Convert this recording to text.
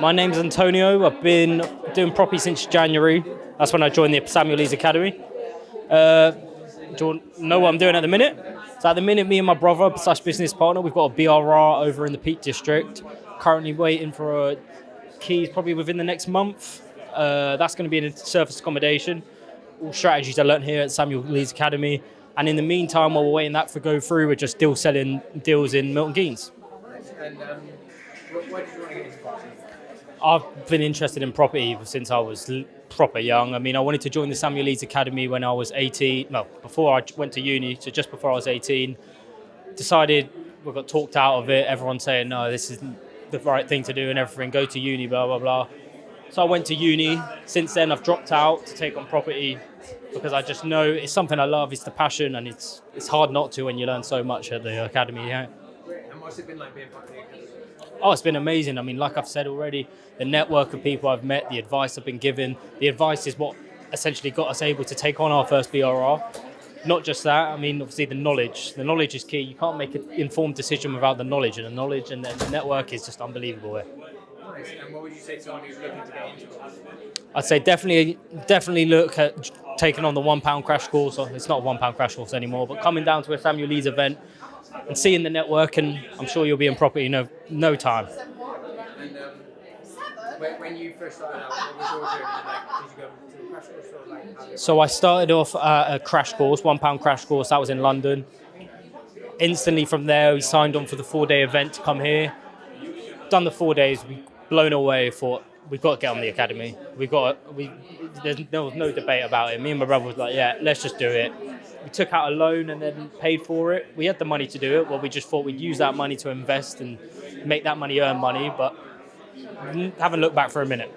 My name's Antonio. I've been doing property since January. That's when I joined the Samuel Leeds Academy. Do you know what I'm doing at the minute? So at the minute, me and my brother slash business partner, we've got a BRR over in the Peak District. Currently waiting for a keys probably within the next month. That's going to be in a surface accommodation. All strategies I learned here at Samuel Leeds Academy. And in the meantime, while we're waiting that to go through, we're just still selling deals in Milton Keynes. And why did you want to get into property? I've been interested in property since I was proper young. I mean, I wanted to join the Samuel Leeds Academy when I was 18. No, before I went to uni, so just before I was 18. Decided we got talked out of it. Everyone saying, no, this isn't the right thing to do and everything. Go to uni, blah, blah, blah. So I went to uni. Since then, I've dropped out to take on property because I just know it's something I love. It's the passion, and it's hard not to when you learn so much at the academy. Yeah. And what's it been like being part of the academy? Oh, it's been amazing. I mean, like I've said already, the network of people I've met, the advice I've been given, the advice is what essentially got us able to take on our first BRR. Not just that, I mean, obviously the knowledge. The knowledge is key. You can't make an informed decision without the knowledge, and the knowledge and the network is just unbelievable here. Nice. And what would you say to someone who's looking to get into it? I'd say definitely look at taking on the £1 crash course. Or it's not a £1 crash course anymore, but coming down to a Samuel Leeds event and seeing the network, and I'm sure you'll be in property in no time. And when you first started out, what was your journey like? Did you go to a crash course or like? How did So I started off at a crash course, £1 crash course. That was in London. Instantly from there, we signed on for the 4-day event to come here. Done the 4 days, we blown away. Thought we've got to get on the academy. There was no debate about it. Me and my brother was like, yeah, let's just do it. We took out a loan and then paid for it. We had the money to do it. Well, we just thought we'd use that money to invest and make that money earn money, but haven't looked back for a minute.